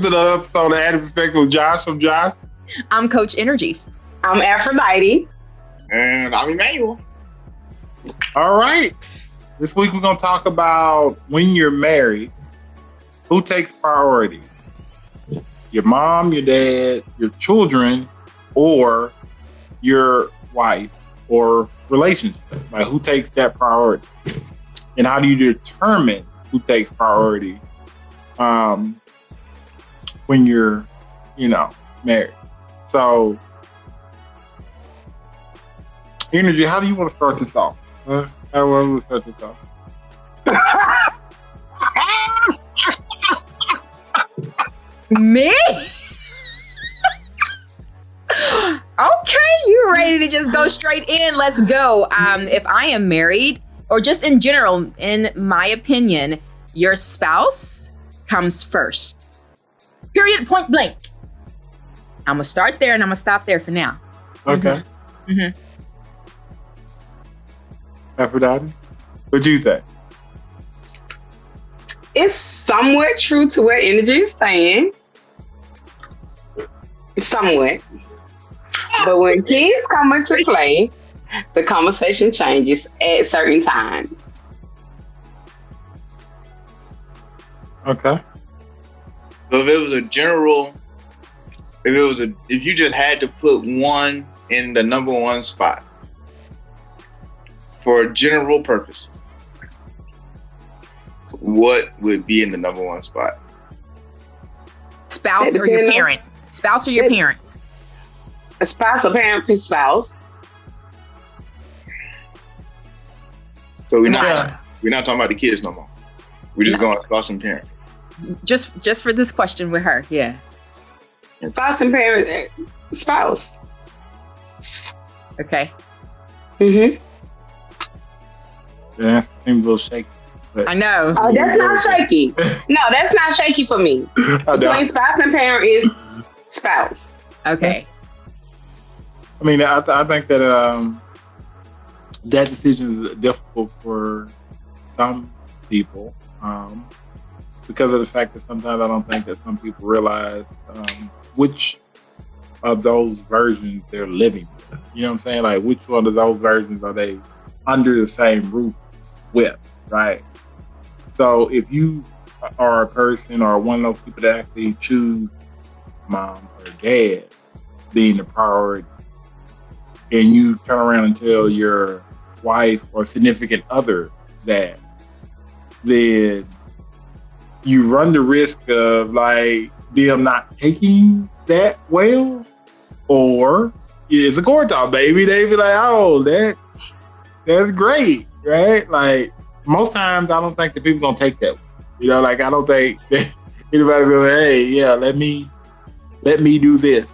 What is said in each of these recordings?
To the episode of Added Perspective with Josh from Josh. I'm Coach Nrgy. I'm Aphrodite. And I'm Emmanuel. All right. This week we're going to talk about when you're married, who takes priority? Your mom, your dad, your children, or your wife or relationship? Like, who takes that priority? And how do you determine who takes priority when you're, married? So, Nrgy, how do you want to start this off? How do you want to start this off? Me? Okay, you ready to just go straight in? Let's go. If I am married, or just in general, in my opinion, your spouse comes first. Period, point blank. I'm going to start there and I'm going to stop there for now. Okay. Mm-hmm. Aphrodite, what do you think? It's somewhat true to what Nrgy is saying. Somewhat. But when kids come into play, the conversation changes at certain times. Okay. So if you just had to put one in the number one spot for general purposes, what would be in the number one spot? Spouse or your parent? Spouse or your parent? A spouse, a parent, a spouse. So we're not talking about the kids no more. We're just going spouse and parent. Just for this question with her, yeah. Spouse and parent, spouse. Okay. Mm-hmm. Yeah, seems a little shaky. I know. Oh, that's not shaky. No, that's not shaky for me. Between spouse and parent is spouse. Okay. I mean, I think that that decision is difficult for some people because of the fact that sometimes I don't think that some people realize which of those versions they're living with. You know what I'm saying? Like, which one of those versions are they under the same roof with, right? So if you are a person or one of those people that actually choose mom or dad being the priority, and you turn around and tell your wife or significant other that, then you run the risk of like them not taking that well, or it's a court talk, baby. They be like, "Oh, that's great, right?" Like, most times, I don't think that people gonna take that. Like, I don't think that anybody go, "Hey, yeah, let me do this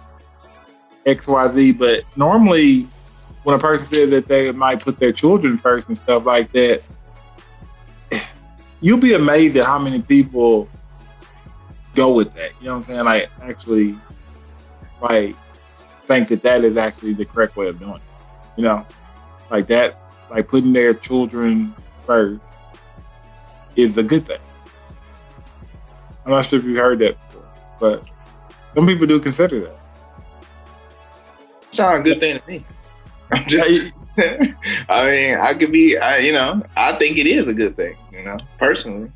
X, Y, Z." But normally, when a person says that they might put their children first and stuff like that, you'll be amazed at how many people go with that. You know what I'm saying? Like, actually, like, think that is actually the correct way of doing it. Like that, like putting their children first is a good thing. I'm not sure if you've heard that before, but some people do consider that. Sounds a good thing to me. I mean, I think it is a good thing, personally.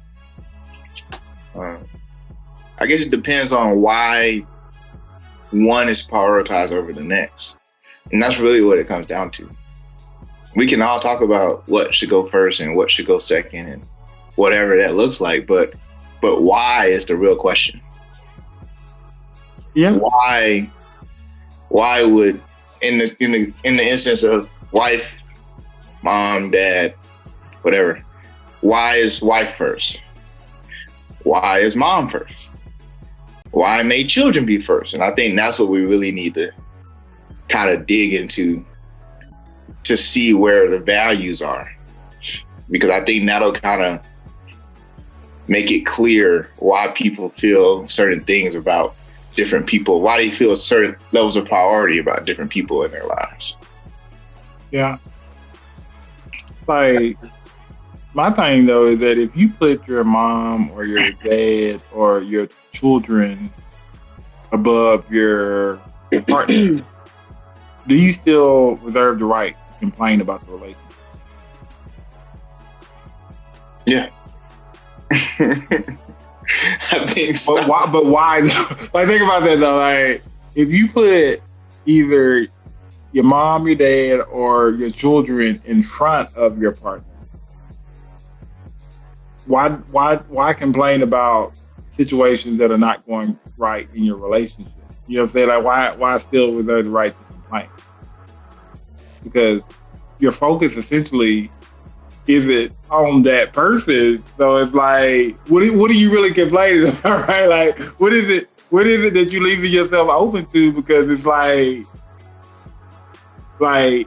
I guess it depends on why one is prioritized over the next. And that's really what it comes down to. We can all talk about what should go first and what should go second and whatever that looks like, but why is the real question. Yeah. Why would in the instance of wife, mom, dad, whatever, why is wife first? Why is mom first? Why may children be first? And I think that's what we really need to kind of dig into to see where the values are. Because I think that'll kind of make it clear why people feel certain things about different people, why they feel certain levels of priority about different people in their lives. Yeah. Like, my thing though is that if you put your mom or your dad or your children above your partner, do you still reserve the right to complain about the relationship? Yeah. I think so. But why? Like, think about that though. Like, if you put either your mom, your dad, or your children in front of your partner, why complain about situations that are not going right in your relationship? You know what I'm saying? Like, why still reserve the right to complain? Because your focus essentially isn't on that person. So it's like, what are you really complaining about, right? Like, what is it that you leaving yourself open to? Because it's like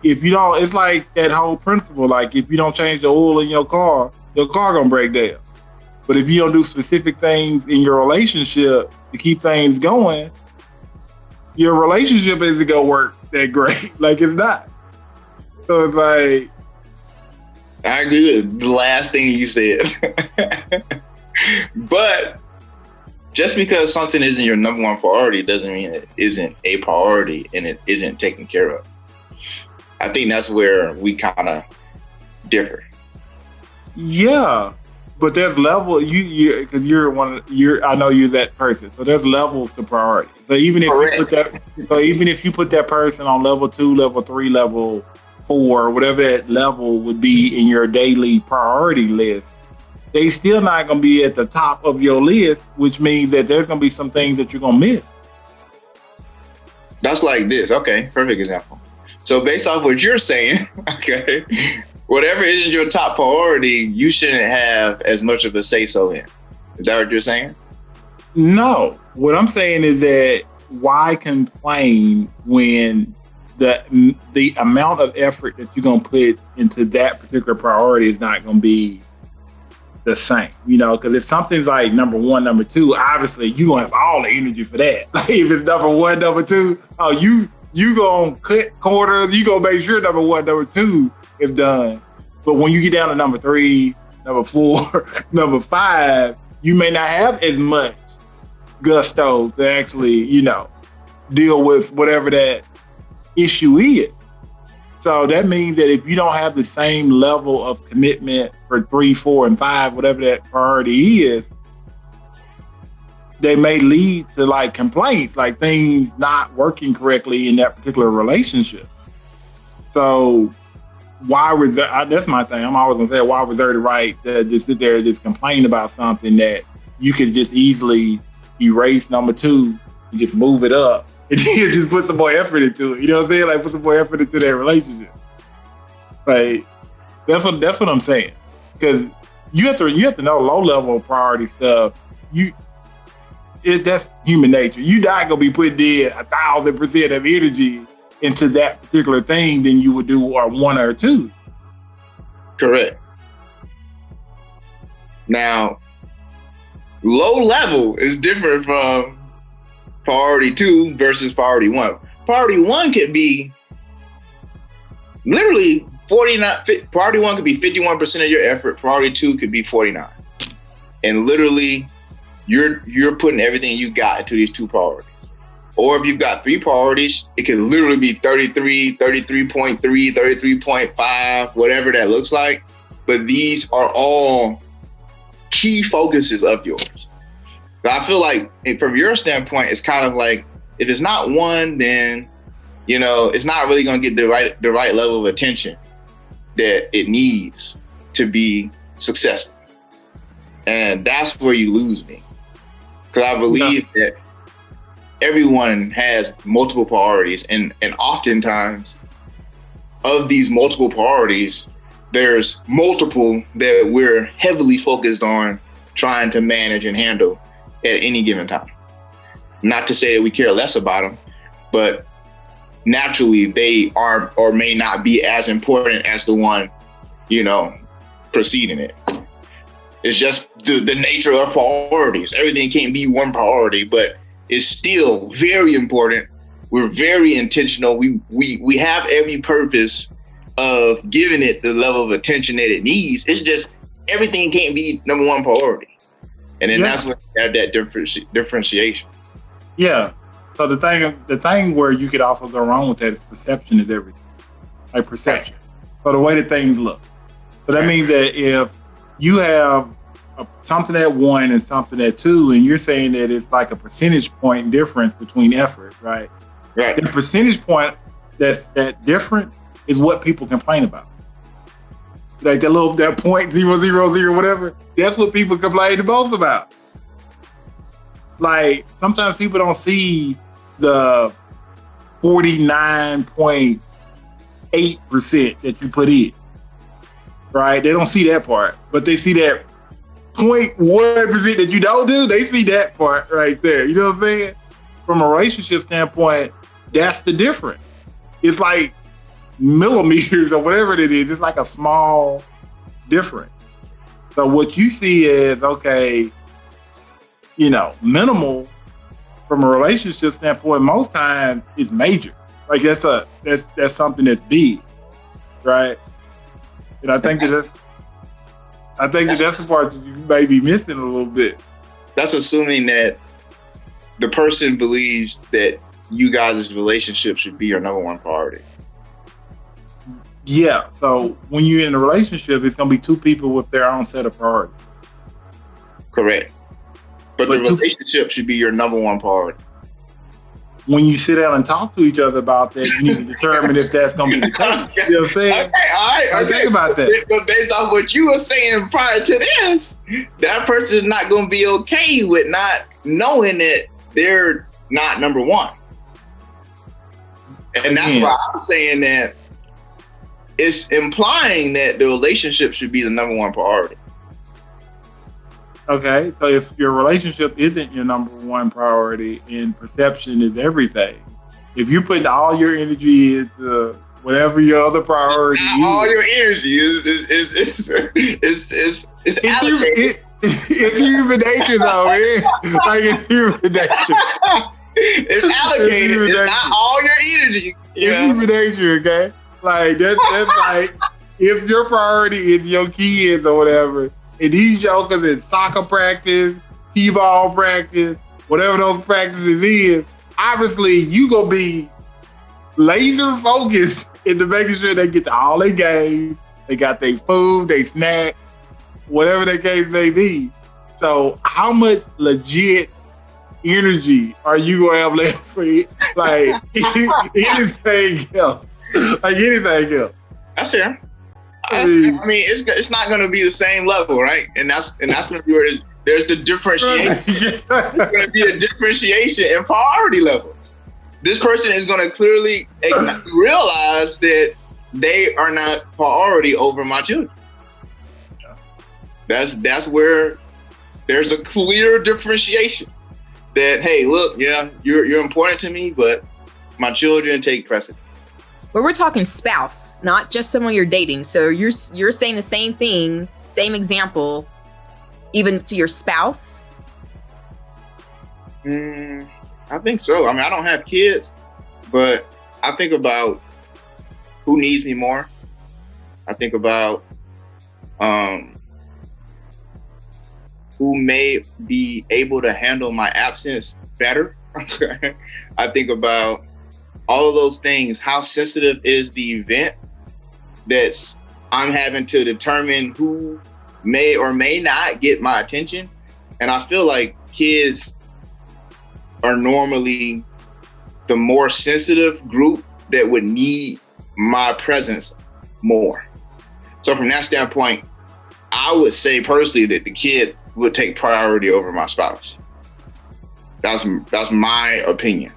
if you don't, it's like that whole principle. Like, if you don't change the oil in your car gonna break down. But if you don't do specific things in your relationship to keep things going, your relationship isn't gonna work that great. Like, it's not. So it's like, I agree with the last thing you said. But just because something isn't your number one priority doesn't mean it isn't a priority and it isn't taken care of. I think that's where we kind of differ. Yeah, but there's level. You because I know you're that person. So there's levels to priority. So even if you put that person on level 2, level 3, level 4, whatever that level would be in your daily priority list, they still not going to be at the top of your list, which means that there's going to be some things that you're going to miss. That's like this. Okay, perfect example. So based off what you're saying, okay, whatever isn't your top priority, you shouldn't have as much of a say-so in. Is that what you're saying? No. What I'm saying is that why complain when the amount of effort that you're going to put into that particular priority is not going to be the same, you know? Because if something's like number 1, number 2, obviously you're going to have all the energy for that. Like, if it's number 1, number 2, you going to cut corners, you going to make sure number 1, number 2 is done. But when you get down to number 3, number 4, number 5, you may not have as much gusto to actually, you know, deal with whatever that issue is. So that means that if you don't have the same level of commitment for 3, 4, and 5, whatever that priority is, they may lead to like complaints, like things not working correctly in that particular relationship. So why reserve? That's my thing. I'm always gonna say, why reserve the right to just sit there and just complain about something that you could just easily erase number 2 and just move it up and then just put some more effort into it. You know what I'm saying? Like, put some more effort into that relationship. Like, that's what I'm saying. Because you have to know low level priority stuff. That's human nature. You're not gonna be putting in 1,000% of energy into that particular thing than you would do or 1 or 2. Correct. Now, low level is different from priority 2 versus priority 1. Priority 1 could be literally 49. Priority 1 could be 51% of your effort. Priority 2 could be 49. And literally, you're putting everything you got into these 2 priorities. Or if you've got 3 priorities, it could literally be 33, 33.3, 33.5, whatever that looks like. But these are all key focuses of yours. But I feel like from your standpoint, it's kind of like, if it's not 1, then, you know, it's not really going to get the right level of attention that it needs to be successful. And that's where you lose me. Because I believe that everyone has multiple priorities, and oftentimes of these multiple priorities, there's multiple that we're heavily focused on trying to manage and handle at any given time. Not to say that we care less about them, but naturally they are or may not be as important as the one, you know, preceding it. It's just the nature of priorities. Everything can't be one priority, but it's still very important. We're very intentional. We have every purpose of giving it the level of attention that it needs. It's just everything can't be number 1 priority. And then that's when you have that differentiation. Yeah. So the thing where you could also go wrong with that is perception is everything. Like perception. So the way that things look. So that means that if you have something at 1 and something at 2, and you're saying that it's like a percentage point difference between effort, right? Right. The percentage point that's that different is what people complain about. Like that 0.000 whatever. That's what people complain the most about. Like sometimes people don't see the 49.8% that you put in. Right? They don't see that part, but they see that 0.1% that you don't do. They see that part right there. You know what I'm saying? From a relationship standpoint, that's the difference. It's like millimeters or whatever it is. It's like a small difference. So what you see is, okay, you know, minimal from a relationship standpoint, most times is major. Like that's something that's big, right? And I think that's the part that you may be missing a little bit. That's assuming that the person believes that you guys' relationship should be your number one priority. Yeah. So when you're in a relationship, it's gonna be two people with their own set of priorities. Correct. But the relationship should be your number one priority. When you sit down and talk to each other about that, you need to determine if that's going to be the case. You know what I'm saying? Okay, all right. Okay. Think about that. But based off what you were saying prior to this, that person is not going to be okay with not knowing that they're not number one. And that's why I'm saying that it's implying that the relationship should be the number one priority. Okay, so if your relationship isn't your number one priority and perception is everything, if you're putting all your energy into whatever your other priority is, all your energy is allocated. It's human nature, though. Like it's human nature. It's allocated. It's not all your energy. It's human nature, okay? Like that's like if your priority is your kids or whatever. And these jokers in soccer practice, t-ball practice, whatever those practices is, obviously you gonna be laser focused into making sure they get to all their games, they got their food, they snack, whatever the case may be. So how much legit energy are you gonna have left for like anything else? Like anything else. That's fair. I mean, it's not going to be the same level, right? And that's going to be where there's the differentiation. There's going to be a differentiation in priority levels. This person is going to clearly realize that they are not priority over my children. That's where there's a clear differentiation. That hey, look, yeah, you're important to me, but my children take precedence. But we're talking spouse, not just someone you're dating. So you're saying the same thing, same example, even to your spouse? I think so. I mean, I don't have kids, but I think about who needs me more. I think about who may be able to handle my absence better. I think about all of those things. How sensitive is the event that's I'm having to determine who may or may not get my attention? And I feel like kids are normally the more sensitive group that would need my presence more. So from that standpoint, I would say personally that the kid would take priority over my spouse. That's my opinion.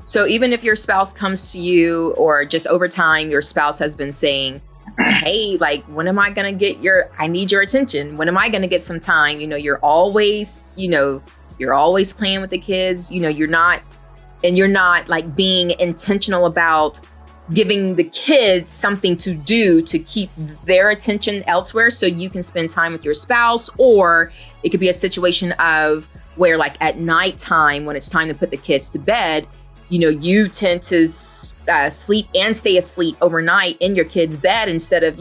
So even if your spouse comes to you, or just over time, your spouse has been saying, hey, like, when am I going to get I need your attention. When am I going to get some time? You're always playing with the kids, you're not like being intentional about giving the kids something to do to keep their attention elsewhere so you can spend time with your spouse. Or it could be a situation of where like at nighttime, when it's time to put the kids to bed, you tend to sleep and stay asleep overnight in your kid's bed instead of,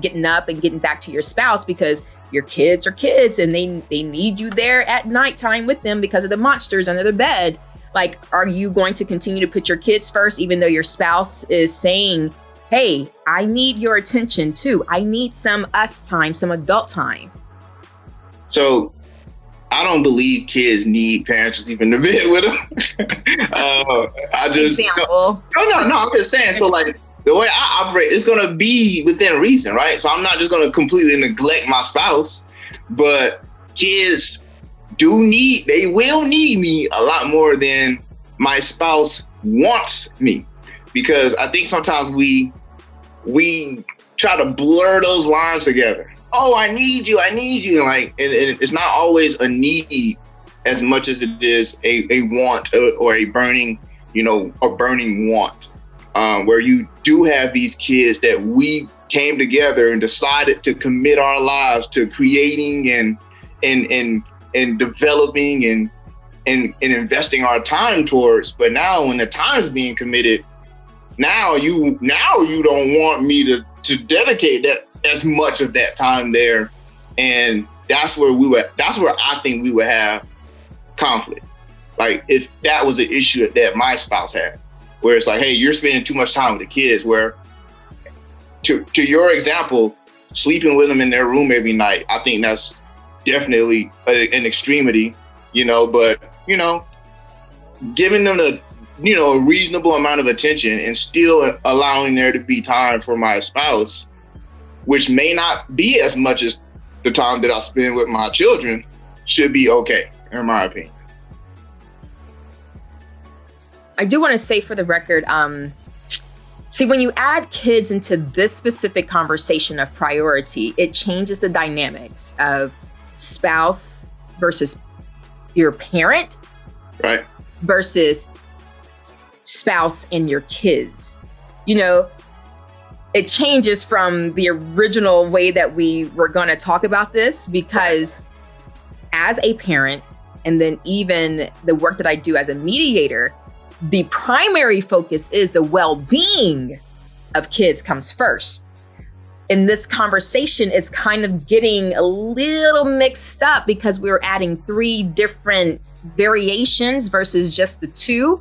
getting up and getting back to your spouse, because your kids are kids and they need you there at nighttime with them because of the monsters under their bed. Like, are you going to continue to put your kids first, even though your spouse is saying, hey, I need your attention too. I need some us time, some adult time. So I don't believe kids need parents to sleep in the bed with them. I just Example. No. I'm just saying. So like the way I operate, it's gonna be within reason, right? So I'm not just gonna completely neglect my spouse, but kids they will need me a lot more than my spouse wants me, because I think sometimes we try to blur those lines together. Oh, I need you. Like, and it's not always a need as much as it is a want or a burning want, where you do have these kids that we came together and decided to commit our lives to creating and developing and investing our time towards. But now when the time is being committed, now you don't want me to dedicate that as much of that time there. And that's where I think we would have conflict. Like if that was an issue that my spouse had, where it's like, hey, you're spending too much time with the kids, where to your example, sleeping with them in their room every night, I think that's definitely an extremity, but giving them a reasonable amount of attention and still allowing there to be time for my spouse, which may not be as much as the time that I spend with my children, should be okay, in my opinion. I do want to say for the record, see, when you add kids into this specific conversation of priority, it changes the dynamics of spouse versus your parent, right, versus spouse and your kids. It changes from the original way that we were going to talk about this, because as a parent, and then even the work that I do as a mediator, the primary focus is the well-being of kids comes first. And this conversation is kind of getting a little mixed up because we're adding 3 different variations versus just the 2.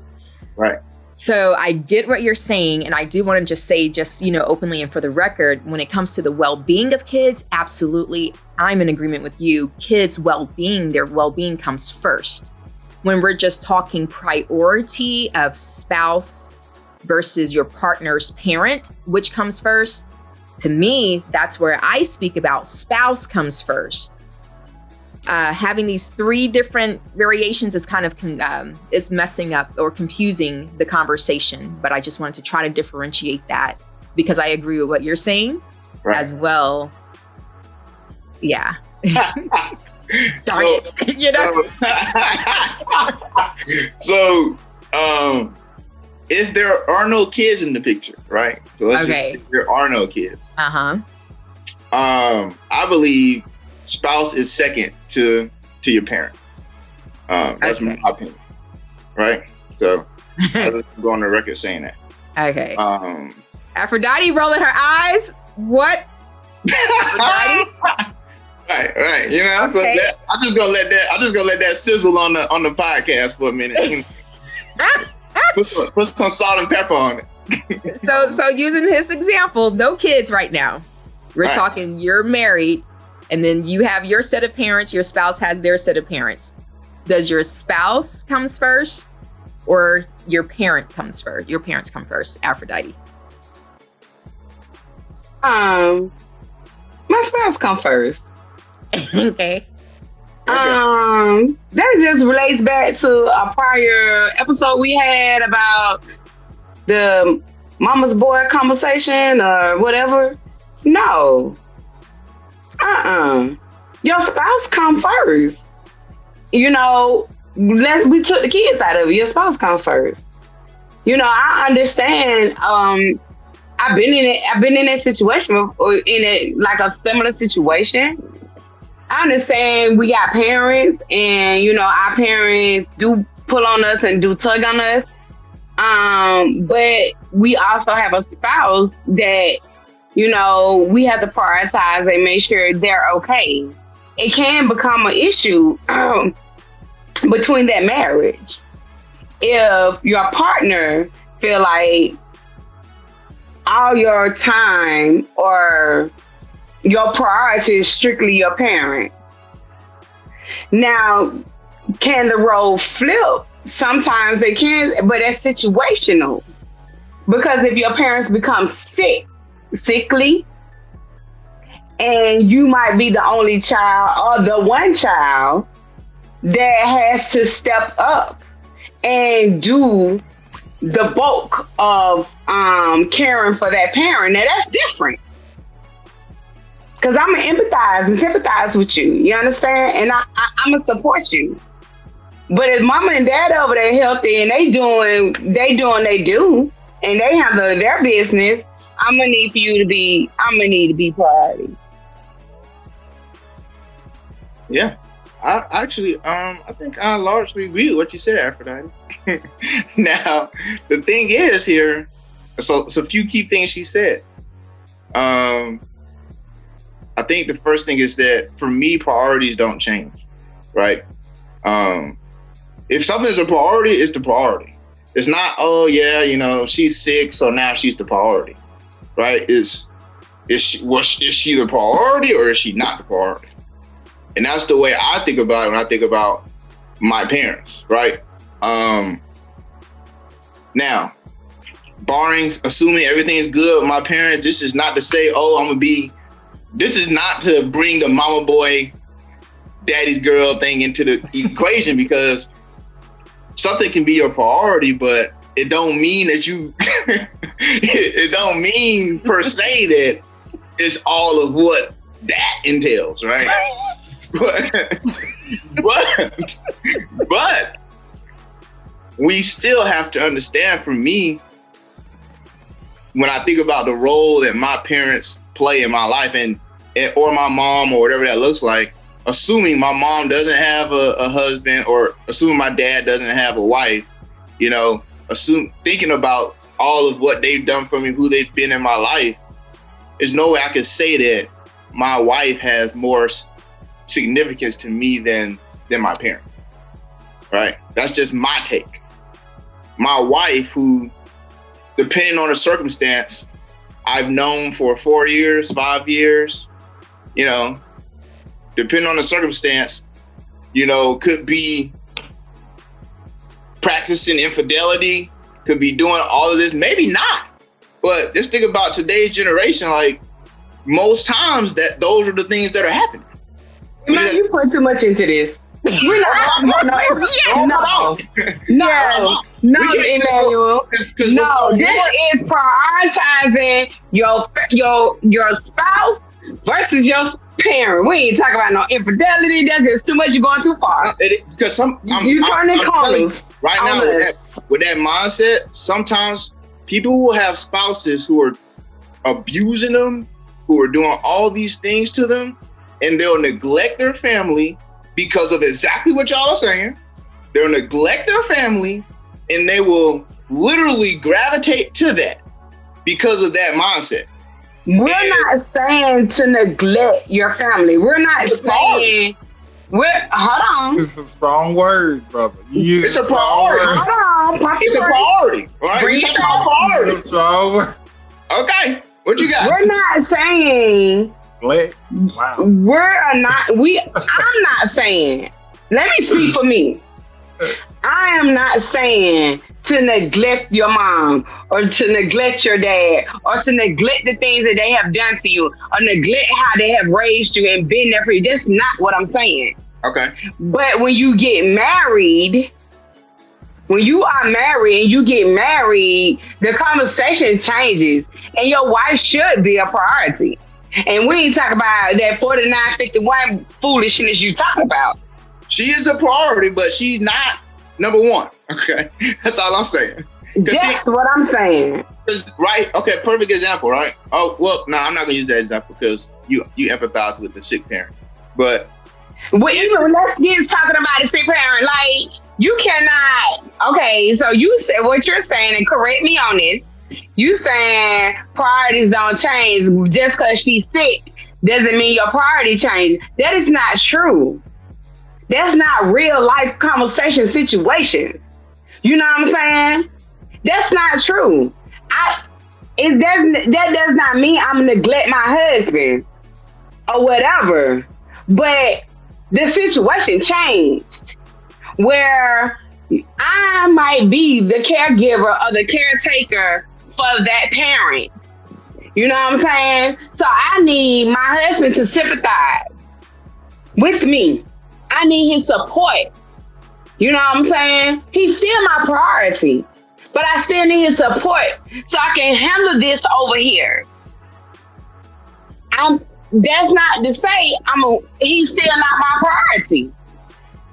Right. So I get what you're saying. And I do want to just say, openly and for the record, when it comes to the well-being of kids, absolutely, I'm in agreement with you. Kids' well-being, their well-being comes first. When we're just talking priority of spouse versus your partner's parent, which comes first, to me, that's where I speak about spouse comes first. Having these 3 different variations is kind of is messing up or confusing the conversation. But I just wanted to try to differentiate that because I agree with what you're saying as well. Yeah. Darn it. So, if there are no kids in the picture, right? So let's just say there are no kids. I believe spouse is second to your parent. That's my opinion, right? So I'm go on the record saying that. Okay. Aphrodite rolling her eyes. What? Aphrodite? Right. So I'm just gonna let that sizzle on the podcast for a minute. Put some salt and pepper on it. So using his example, no kids right now. We're talking you're married, and then you have your set of parents, your spouse has their set of parents. Does your spouse comes first or your parent comes first? Your parents come first, Aphrodite. My spouse come first. Okay. That just relates back to a prior episode we had about the mama's boy conversation or whatever. No. Your spouse come first. We took the kids out of it. Your spouse come first. I understand. I've been in that situation or like a similar situation. I understand we got parents and, our parents do pull on us and do tug on us. But we also have a spouse that, we have to prioritize and make sure they're okay. It can become an issue between that marriage. if your partner feel like all your time or your priority is strictly your parents. Now, can the role flip? Sometimes they can, but that's situational. Because if your parents become sickly, and you might be the only child or the one child that has to step up and do the bulk of caring for that parent. Now that's different. Because I'm gonna empathize and sympathize with you. You understand? And I'm gonna support you. But if mama and dad over there healthy and they doing they do, and they handle their business, I'm gonna need to be priority. Yeah. I think I largely agree with what you said, Aphrodite. Now, the thing is here, so it's a few key things she said. I think the first thing is that for me, priorities don't change, right? If something's a priority, it's the priority. It's not, oh yeah, you know, she's sick, so now she's the priority, right? Is she the priority or is she not the priority? And that's the way I think about it when I think about my parents, right? Now, assuming everything is good with my parents, this is not to say, this is not to bring the mama boy, daddy's girl thing into the equation, because something can be your priority, but it don't mean that it don't mean per se that it's all of what that entails, right? But we still have to understand, for me, when I think about the role that my parents play in my life or my mom or whatever that looks like, assuming my mom doesn't have a husband or assuming my dad doesn't have a wife, you know, thinking about all of what they've done for me, who they've been in my life, there's no way I could say that my wife has more significance to me than my parent, right? That's just my take. My wife, who, depending on the circumstance, I've known for 4 years, 5 years, you know, depending on the circumstance, you know, could be practicing infidelity, could be doing all of this, maybe not. But just think about today's generation, like most times those are the things that are happening. Man, you put too much into this. We're not No, Emmanuel. No, this is prioritizing your spouse versus your parent. We ain't talking about no infidelity. That's just too much. You're going too far. Because you're turning corners right now with that mindset. Sometimes people will have spouses who are abusing them, who are doing all these things to them, and they'll neglect their family because of exactly what y'all are saying. They'll neglect their family, and they will literally gravitate to that because of that mindset. We're not saying to neglect your family. We're not saying hold on. It's a strong word, brother. It's a priority. Hold on, it's a priority, right? We're talking about priority. It's a strong word. Okay, what you got? We're not saying. Wow. I'm not saying. Let me speak for me. I am not saying to neglect your mom or to neglect your dad or to neglect the things that they have done to you or neglect how they have raised you and been there for you. That's not what I'm saying. Okay. But when you get married, when you are married and you get married, the conversation changes and your wife should be a priority. And we ain't talking about that 49-51 foolishness you talking about. She is a priority, but she's not number one. Okay, that's all I'm saying. That's what I'm saying. Right? Okay, perfect example, right? Oh, well, no, I'm not gonna use that example because you empathize with the sick parent. But even let's get talking about the sick parent. Like, you cannot. Okay, so you said what you're saying, and correct me on this. You saying priorities don't change just because she's sick doesn't mean your priority changes. That is not true. That's not real life conversation situations. You know what I'm saying? That's not true. That does not mean I'm gonna neglect my husband or whatever. But the situation changed where I might be the caregiver or the caretaker for that parent. You know what I'm saying? So I need my husband to sympathize with me. I need his support. You know what I'm saying? He's still my priority, but I still need his support so I can handle this over here. That's not to say he's still not my priority.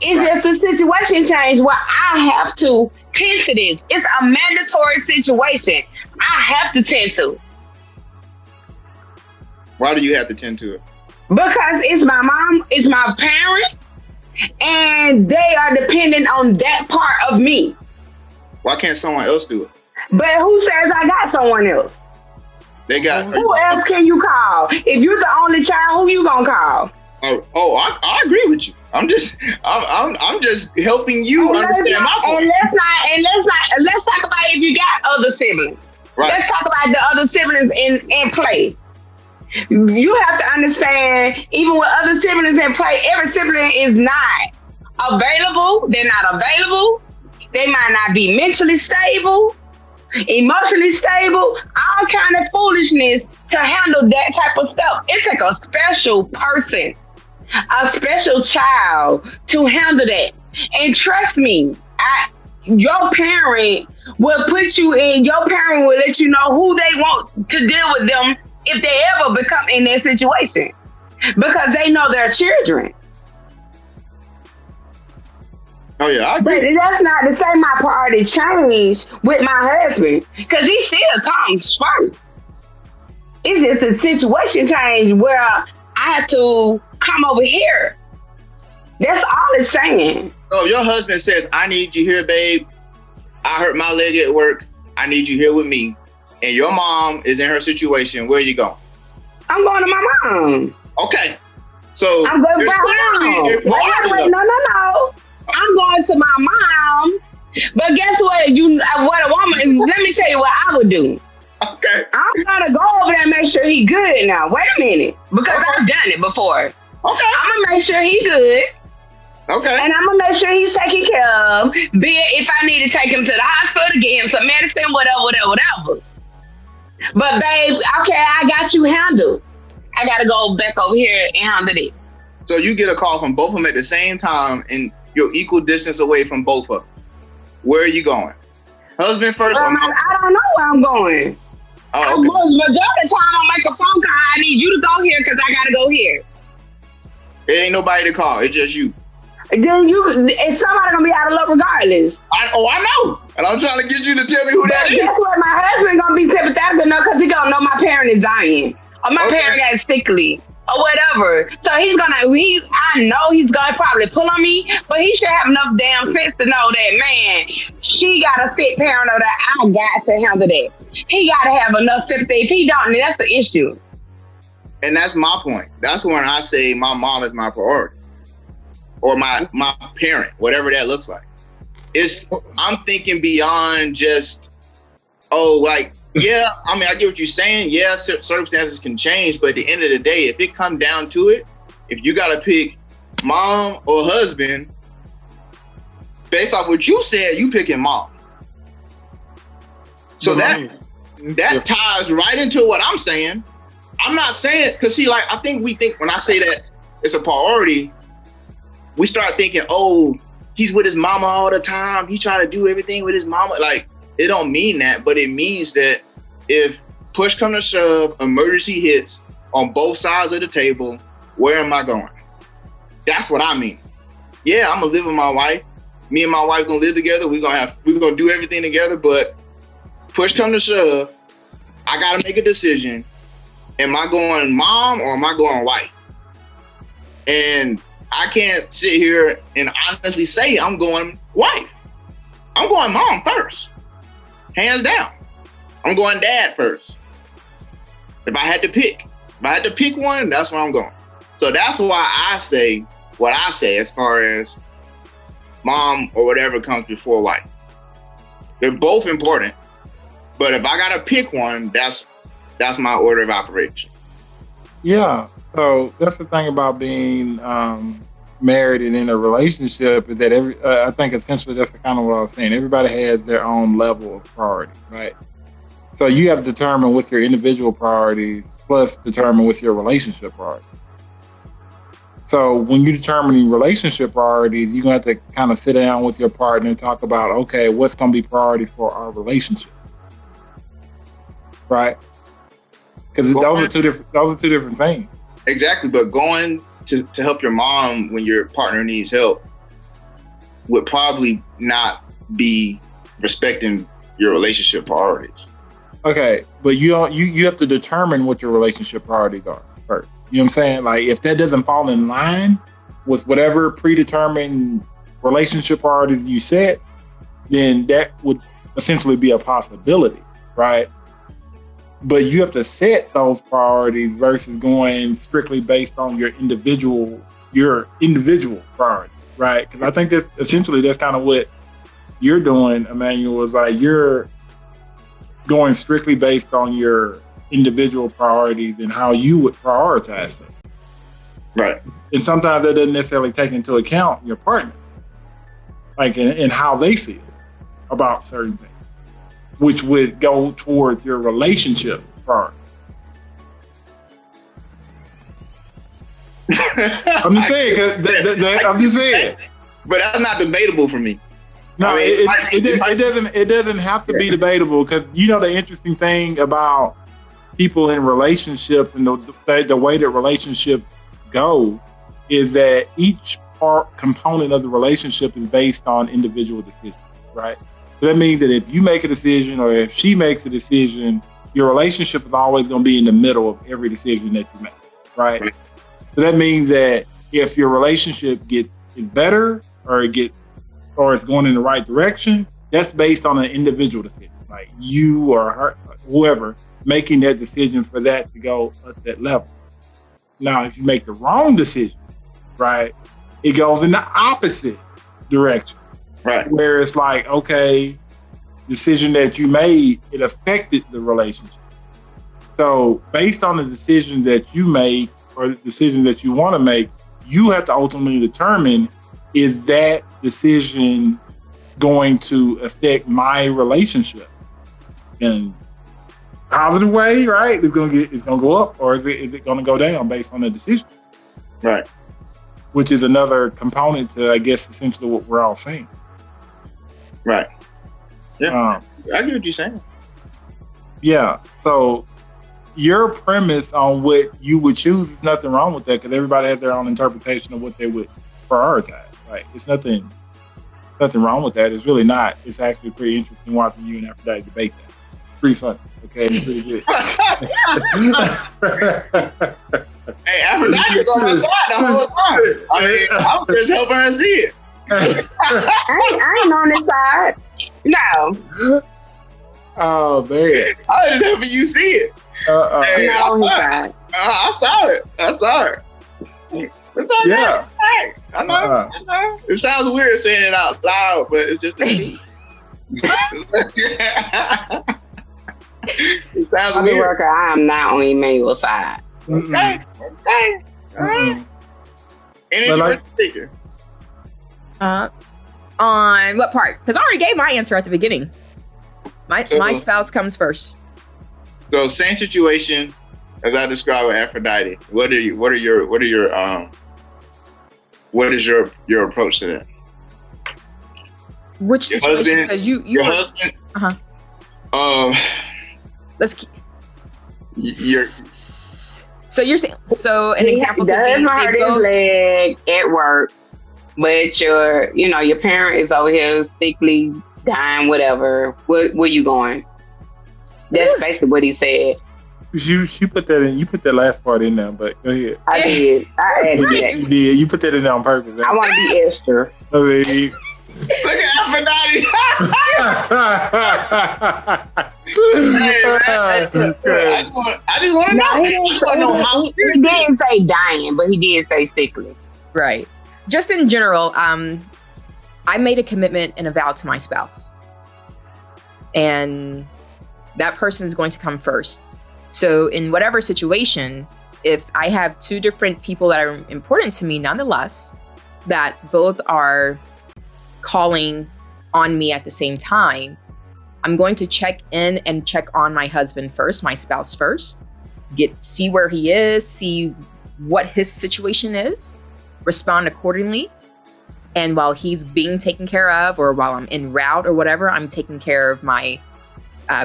It's just the situation change where I have to tend to this. It's a mandatory situation. I have to tend to. Why do you have to tend to it? Because it's my mom, it's my parent, and they are dependent on that part of me. Why can't someone else do it? But who says I got someone else? They got. Who else can you call? If you're the only child, who you gonna call? I agree with you. I'm just helping you understand my point. And let's talk about if you got other siblings. Right. Let's talk about the other siblings in play. You have to understand, even with other siblings in play, every sibling is not available. They're not available. They might not be mentally stable, emotionally stable, all kind of foolishness to handle that type of stuff. It takes a special person, a special child to handle that. And trust me, your parent will put you in, your parent will let you know who they want to deal with them if they ever become in that situation, because they know their children. Oh yeah, I agree. But that's not to say my priority changed with my husband, because he still comes first. It's just a situation change where I have to come over here. That's all it's saying. So your husband says, I need you here, babe. I hurt my leg at work. I need you here with me. And your mom is in her situation. Where are you going? I'm going to my mom. Okay. So I'm going to my mom. Wait, no. I'm going to my mom. But guess what? What a woman, let me tell you what I would do. Okay. I'm going to go over there and make sure he good now. Wait a minute. Because I've done it before. Okay. I'm going to make sure he good. Okay. And I'm going to make sure he's taken care of. Be it if I need to take him to the hospital, get him some medicine, whatever. But babe, okay, I got you handled. I got to go back over here and handle it. So you get a call from both of them at the same time and you're equal distance away from both of them. Where are you going? Husband first? I don't know where I'm going. Oh, okay. Majority of the time I'll make a phone call. I need you to go here because I got to go here. There ain't nobody to call. It's just you. Then it's somebody going to be out of love regardless. I know. And I'm trying to get you to tell me who that is. Guess what? My husband going to be sympathetic enough because he going to know my parent is dying. Or my parent got sickly. Or whatever. So I know he's gonna probably pull on me, but he should have enough damn sense to know that, man, she got a sick parent or that I got to handle that. He got to have enough sympathy. If he don't, then that's the issue. And that's my point. That's when I say my mom is my priority. Or my parent, whatever that looks like. I'm thinking beyond just, yeah, I mean, I get what you're saying. Yeah, circumstances can change, but at the end of the day, if it comes down to it, if you got to pick mom or husband, based off what you said, you picking mom. So that ties right into what I'm saying. I'm not saying, because see, I think when I say that it's a priority, we start thinking, he's with his mama all the time. He's trying to do everything with his mama. It don't mean that, but it means that if push come to shove, emergency hits on both sides of the table, where am I going? That's what I mean. Yeah, I'm gonna live with my wife. Me and my wife gonna live together. We're gonna do everything together, but push come to shove, I gotta make a decision. Am I going mom or am I going wife? And I can't sit here and honestly say I'm going wife. I'm going mom first. Hands down. I'm going dad first. If I had to pick one, that's where I'm going. So that's why I say what I say as far as mom or whatever comes before wife. They're both important. But if I gotta pick one, that's my order of operation. Yeah. So that's the thing about being married and in a relationship, is that I think essentially that's kind of what I was saying. Everybody has their own level of priority, right? So you have to determine what's your individual priorities, plus determine what's your relationship priorities. So when you're determining relationship priorities, you're going to have to kind of sit down with your partner and talk about, okay, what's going to be priority for our relationship, right? Because those are two different things. Exactly, but going to help your mom when your partner needs help would probably not be respecting your relationship priorities. Okay, but you have to determine what your relationship priorities are first. You know what I'm saying? Like, if that doesn't fall in line with whatever predetermined relationship priorities you set, then that would essentially be a possibility, right? But you have to set those priorities versus going strictly based on your individual priorities, right? Because I think that's kind of what you're doing, Emmanuel, is like you're going strictly based on your individual priorities and how you would prioritize them. Right. And sometimes that doesn't necessarily take into account your partner, like and how they feel about certain things, which would go towards your relationship priority. I'm just saying, I'm just saying. But that's not debatable for me. No, I mean, it doesn't have to be debatable, because you know the interesting thing about people in relationships and the way that relationships go is that each component of the relationship is based on individual decisions, right? So that means that if you make a decision or if she makes a decision, your relationship is always going to be in the middle of every decision that you make, right? So that means that if your relationship is better or it's going in the right direction, that's based on an individual decision. Like you or her, whoever, making that decision for that to go at that level. Now, if you make the wrong decision, right, it goes in the opposite direction. Right. Where it's like, okay, decision that you made, it affected the relationship. So based on the decision that you make or the decision that you want to make, you have to ultimately determine, is that decision going to affect my relationship in a positive way, right? It's gonna go up, or is it gonna go down based on the decision? Right. Which is another component to, I guess, essentially what we're all saying. Right. Yeah. I get what you're saying. Yeah. So your premise on what you would choose, is nothing wrong with that, because everybody has their own interpretation of what they would prioritize. Right. It's nothing wrong with that. It's really not. It's actually pretty interesting watching you and Aphrodite debate that. It's pretty fun. Okay, it's pretty good. Hey, Aphrodite's on my side the whole time. I mean, I'm just helping her see it. I ain't on this side. No. Oh man. I was just helping you see it. Hey, I saw it. It's all yeah. Right. I know. It sounds weird saying it out loud, but it's just the it sounds weird. Worker, I am not on Emmanuel's side. Okay. All right. Any figure? On what part? Because I already gave my answer at the beginning. My spouse comes first. So same situation as I described with Aphrodite. What is your approach to that? Which situation? Because your husband. Let's keep. So you're saying, an example could be hurt his leg at work, but your parent is over here sickly, dying, whatever. Where you going? That's basically what he said. You put that in. You put that last part in there, but go ahead. I did. I added that. You did. You put that in there on purpose. I want to be Esther. I mean, look at Aphrodite. I just want to know. He didn't say dying, but he did say sickly. Right. Just in general, I made a commitment and a vow to my spouse. and that person is going to come first. So in whatever situation, if I have two different people that are important to me, nonetheless, that both are calling on me at the same time, I'm going to check in and check on my husband first, my spouse first, see where he is, see what his situation is, respond accordingly. And while he's being taken care of, or while I'm en route or whatever, I'm taking care of my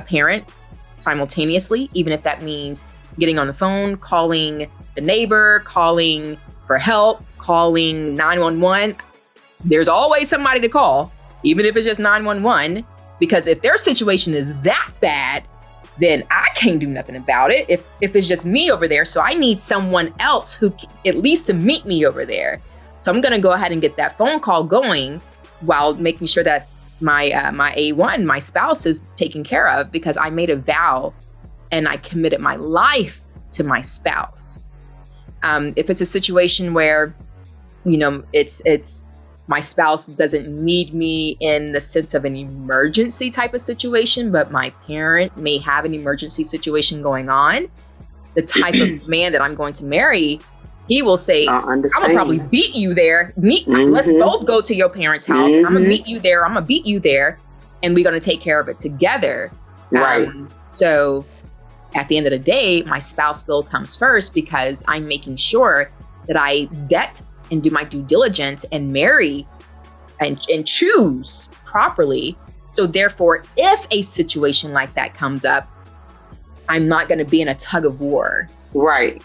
parent simultaneously, even if that means getting on the phone, calling the neighbor, calling for help, calling 911. There's always somebody to call, even if it's just 911, because if their situation is that bad, then I can't do nothing about it if it's just me over there. So I need someone else who at least to meet me over there. So I'm going to go ahead and get that phone call going while making sure that my A1, my spouse, is taken care of, because I made a vow and I committed my life to my spouse. If it's a situation where, it's my spouse doesn't need me in the sense of an emergency type of situation, but my parent may have an emergency situation going on, the type of man that I'm going to marry, he will say, I'm gonna probably beat you there. Let's both go to your parents' house. I'm gonna meet you there. I'm gonna beat you there. And we're gonna take care of it together. Right. So at the end of the day, my spouse still comes first, because I'm making sure that I vet and do my due diligence and marry and choose properly. So therefore, if a situation like that comes up, I'm not gonna be in a tug of war. Right.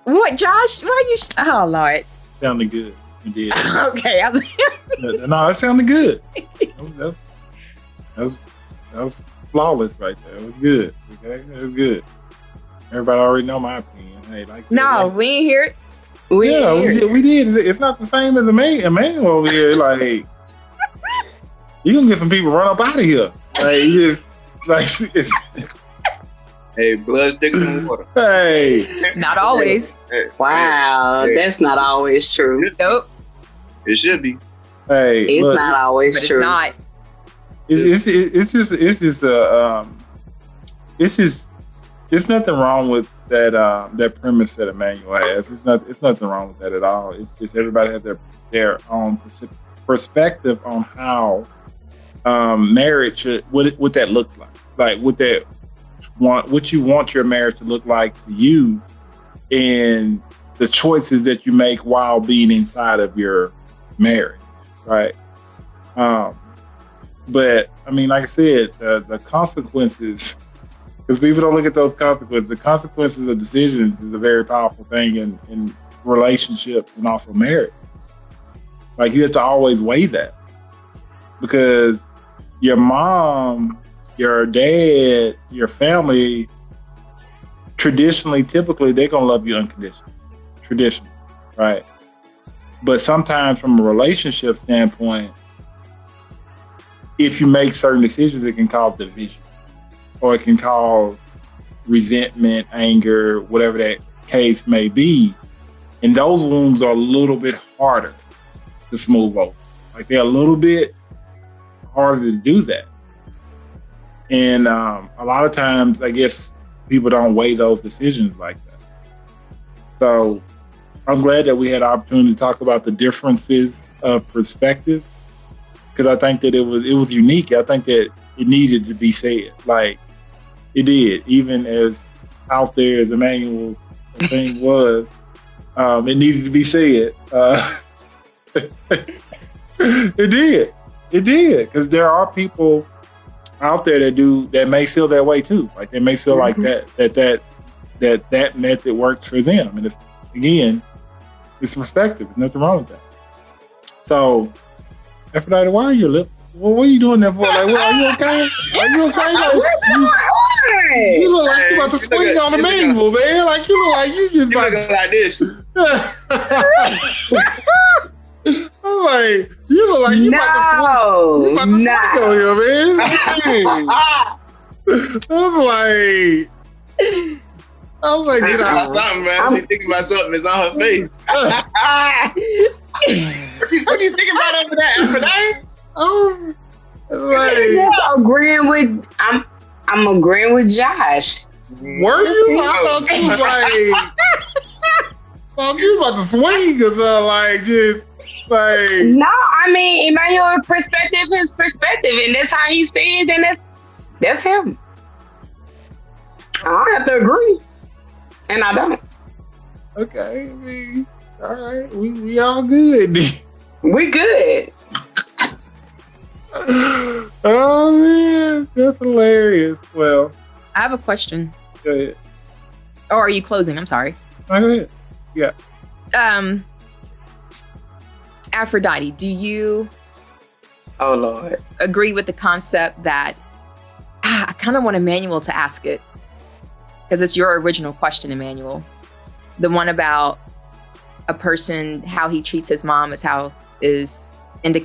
What, Josh? Why you? Oh Lord. Sounded good. You did. Okay. No, it sounded good. That was flawless right there. It was good. Okay, it was good. Everybody already know my opinion. Hey, we ain't hear it. We did. It's not the same as a man over here. Like, you gonna get some people run up out of here. Hey, blood thicker than water. Hey, not always. Wow, that's not always true. Nope. It should be. Hey, it's look, not always but true. It's not. It's nothing wrong with that premise that Emmanuel has. It's nothing wrong with that at all. It's just everybody has their own perspective on how marriage should, what that looks like. Like what you want your marriage to look like to you, and the choices that you make while being inside of your marriage, right? But I mean, like I said, the consequences, because people don't look at those consequences. The consequences of decisions is a very powerful thing in relationships and also marriage. Like, you have to always weigh that, because your mom, your dad, your family, typically, they're going to love you unconditionally. Traditionally, right? But sometimes from a relationship standpoint, if you make certain decisions, it can cause division, or it can cause resentment, anger, whatever that case may be. And those wounds are a little bit harder to smooth over. Like, they're a little bit harder to do that. And a lot of times, I guess, people don't weigh those decisions like that. So I'm glad that we had the opportunity to talk about the differences of perspective, because I think that it was unique. I think that it needed to be said. Like, it did. Even as out there as Emmanuel's thing was, it needed to be said. It did. It did. Because there are people out there that may feel that way too. Like, they may feel like that method works for them. And it's perspective. There's nothing wrong with that. So, Aphrodite, why are you listening? Well, what are you doing there for? Like, are you okay? Are you okay? Like, you look like you about to swing on the manual, man. Like, you look like you just looking like this. I'm like, you look like you about to swing on here, man. I was like, get out. Something, man. She's thinking about something that's on her face. What do you think about it for that? After that? I'm just agreeing with. I'm agreeing with Josh. Were you? I thought you was like, thought you was about to swing or something, like just like. No, I mean Emmanuel's perspective is perspective, and that's how he sees, and that's him. I don't have to agree, and I don't. Okay, I mean, all right, we all good. We good. Oh man, that's hilarious. Well, I have a question. go ahead. Or are you closing? I'm sorry. Go ahead. Yeah. Aphrodite, do you Oh Lord. agree with the concept that I kind of want Emmanuel to ask it because it's your original question, Emmanuel. The one about a person, how he treats his mom is how is An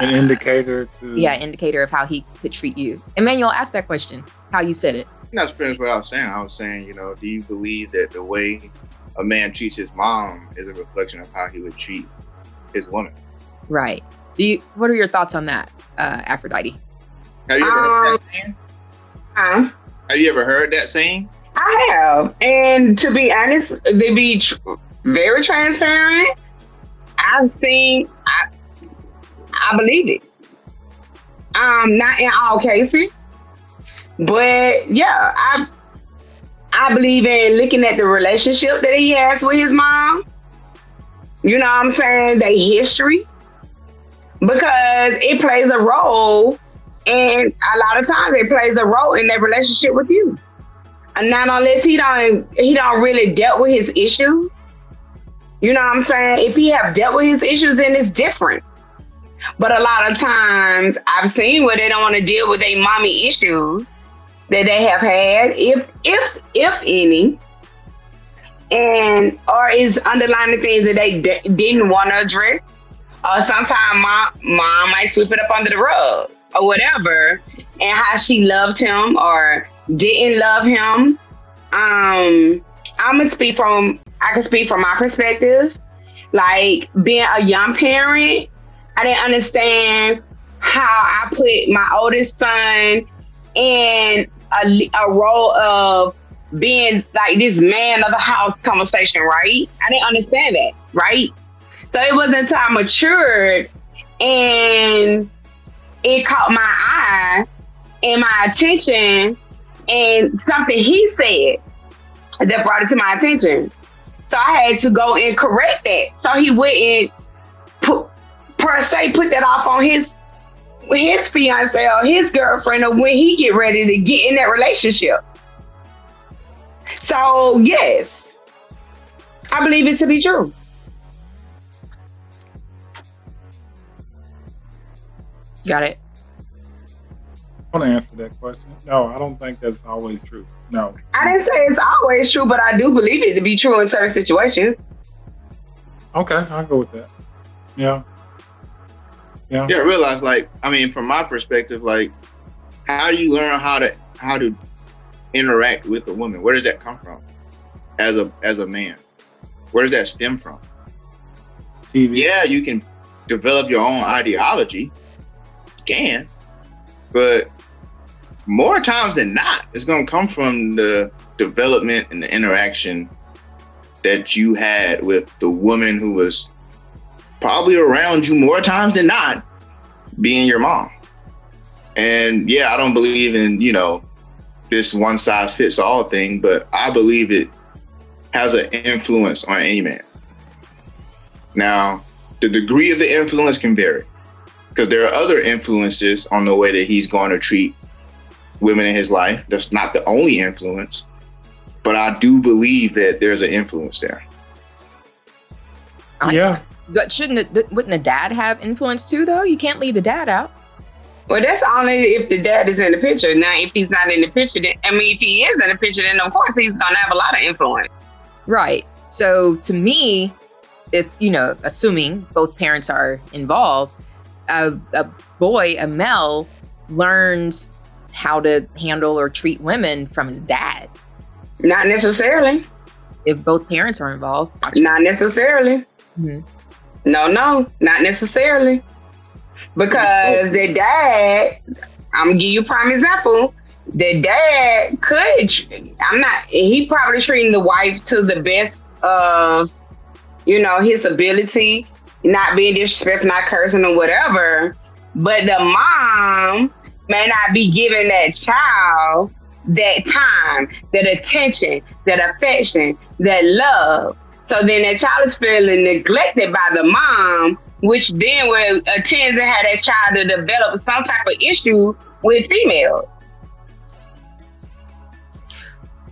indicator to indicator of how he could treat you. Emmanuel, ask that question. How you said it. That's pretty much what I was saying. I was saying, do you believe that the way a man treats his mom is a reflection of how he would treat his woman? Right. What are your thoughts on that, Aphrodite? Have you ever heard that saying? Have you ever heard that saying? I have, and to be honest, to be very transparent, I believe it. Not in all cases, but yeah, I believe in looking at the relationship that he has with his mom. You know what I'm saying? The history, because it plays a role, and a lot of times it plays a role in their relationship with you. And not unless he don't really dealt with his issues. You know what I'm saying? If he have dealt with his issues, then it's different. But a lot of times I've seen where they don't want to deal with their mommy issues that they have had, if any, and or is underlying things that they didn't want to address. Or sometimes mom might sweep it up under the rug or whatever, and how she loved him or didn't love him. I can speak from my perspective. Like being a young parent, I didn't understand how I put my oldest son in a role of being like this man of the house conversation, right? I didn't understand that, right? So it wasn't until I matured and it caught my eye and my attention, and something he said that brought it to my attention. So I had to go and correct that, so he wouldn't put that off on his fiance or his girlfriend, or when he get ready to get in that relationship. So yes, I believe it to be true. Got it. I want to answer that question. No, I don't think that's always true. No. I didn't say it's always true, but I do believe it to be true in certain situations. Okay, I'll go with that. Yeah. Yeah, I realize, from my perspective, how do you learn how to interact with a woman? Where does that come from? As a man, where does that stem from? TV. Yeah, you can develop your own ideology. You can, but more times than not, it's going to come from the development and the interaction that you had with the woman who was probably around you more times than not, being your mom. And yeah, I don't believe in, this one size fits all thing, but I believe it has an influence on any man. Now, the degree of the influence can vary, because there are other influences on the way that he's going to treat women in his life. That's not the only influence, but I do believe that there's an influence there. Yeah. But wouldn't the dad have influence too, though? You can't leave the dad out. Well, that's only if the dad is in the picture. Now, if he's not in the picture, if he is in the picture, then of course he's going to have a lot of influence. Right. So to me, if, assuming both parents are involved, a male learns how to handle or treat women from his dad. Not necessarily. If both parents are involved. Not necessarily. Mm-hmm. No, not necessarily. Because the dad, I'm gonna give you a prime example. The dad he probably treating the wife to the best of, his ability, not being disrespectful, not cursing or whatever. But the mom may not be giving that child that time, that attention, that affection, that love. So then that child is feeling neglected by the mom, which then will tend to have that child to develop some type of issue with females.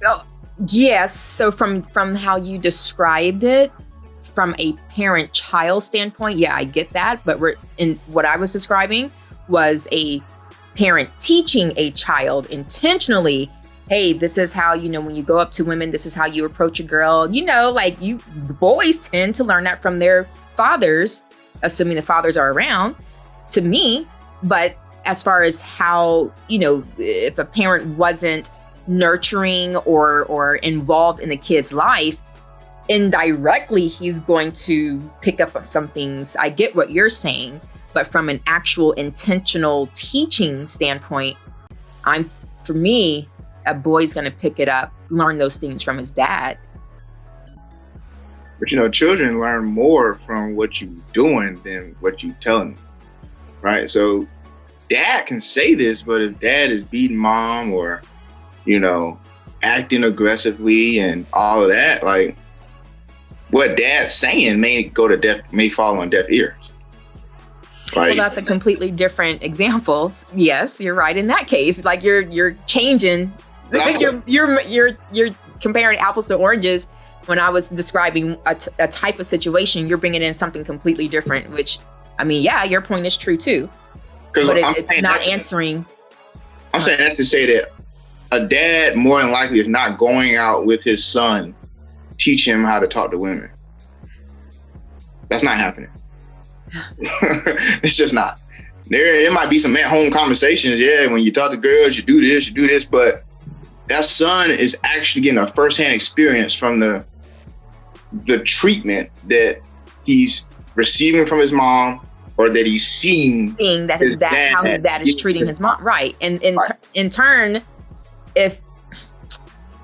Oh, yes. So from how you described it, from a parent-child standpoint, yeah, I get that. But what I was describing was a parent teaching a child intentionally, hey, this is how, when you go up to women, this is how you approach a girl. Boys tend to learn that from their fathers, assuming the fathers are around, to me. But as far as how, if a parent wasn't nurturing or involved in the kid's life, indirectly, he's going to pick up on some things. I get what you're saying, but from an actual intentional teaching standpoint, for me, a boy's going to pick it up, learn those things from his dad. But children learn more from what you're doing than what you telling them, right? So dad can say this, but if dad is beating mom or, acting aggressively and all of that, like what dad's saying may fall on deaf ears. Well, that's a completely different example. Yes, you're right in that case. Like you're changing. You're comparing apples to oranges. When I was describing a type of situation, you're bringing in something completely different. Which, your point is true too. But it's not answering. I'm saying that to say that a dad more than likely is not going out with his son, teach him how to talk to women. That's not happening. It's just not. There might be some at-home conversations. Yeah, when you talk to girls, you do this, but that son is actually getting a first-hand experience from the treatment that he's receiving from his mom, or that he's seeing that his dad, how his dad is treating his mom. Right. And in turn, if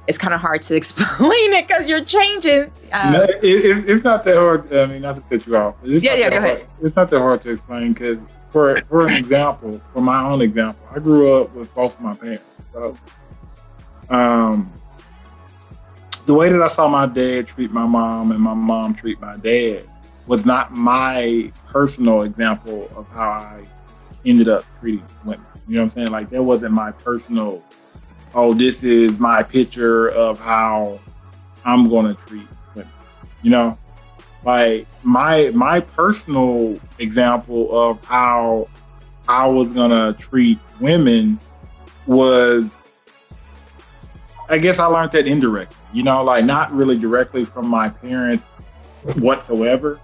it's kind of hard to explain it because you're changing. It's not that hard. Not to cut you off. Go ahead. It's not that hard to explain because, for an example, for my own example, I grew up with both of my parents. So, the way that I saw my dad treat my mom and my mom treat my dad was not my personal example of how I ended up treating women. You know what I'm saying? Like, that wasn't my personal, this is my picture of how I'm going to treat women. Like my personal example of how I was going to treat women was, I guess I learned that indirectly, like not really directly from my parents whatsoever,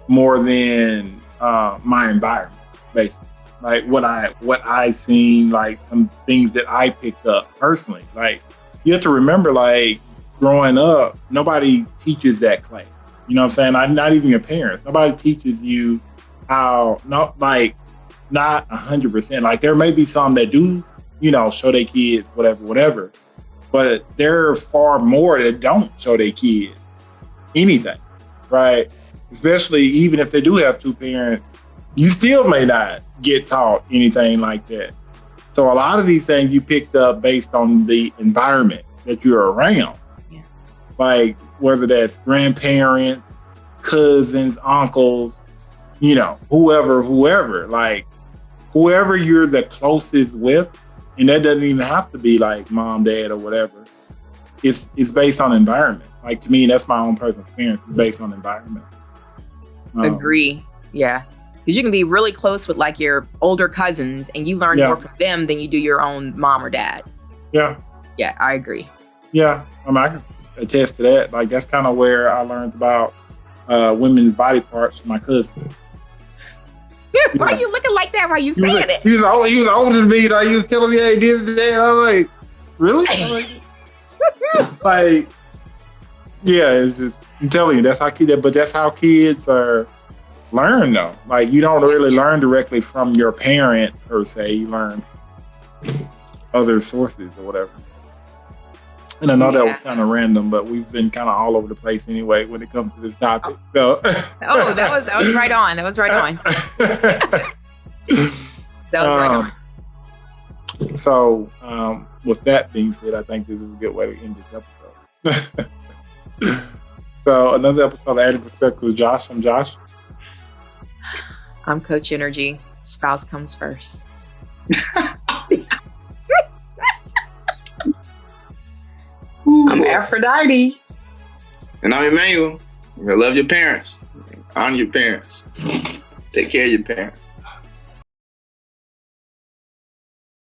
more than my environment, basically. Like what I seen, like some things that I picked up personally. Like, you have to remember, like, growing up, nobody teaches that class. You know what I'm saying? Not even your parents. Nobody teaches you how, not 100%. Like, there may be some that do, show their kids, whatever. But there are far more that don't show their kids anything, right? Especially even if they do have two parents, you still may not get taught anything like that. So a lot of these things you picked up based on the environment that you're around. Yeah. Like, whether that's grandparents, cousins, uncles, whoever, like whoever you're the closest with, and that doesn't even have to be like mom, dad, or whatever. It's based on environment. Like, to me, that's my own personal experience. It's based on environment. Agree. Yeah. Because you can be really close with like your older cousins and you learn more from them than you do your own mom or dad. Yeah. Yeah, I agree. Yeah. I can attest to that. Like, that's kind of where I learned about women's body parts from my cousin. Why are you looking like that while you saying it? He was older than me. Like, he was telling me how he did it today. And I was like, really? Like, yeah, it's just, I'm telling you, that's how kids are learn though. Like you don't really learn directly from your parent per se. You learn other sources or whatever. And I know that was kind of random, but we've been kind of all over the place anyway when it comes to this topic. So. Oh, that was right on. That was right on. That was right on. So, with that being said, I think this is a good way to end this episode. So, another episode of Added Perspective with Josh. I'm Josh. I'm Coach Nrgy. Spouse comes first. I'm Aphrodite. And I'm Emmanuel. You love your parents. Honor your parents. Take care of your parents.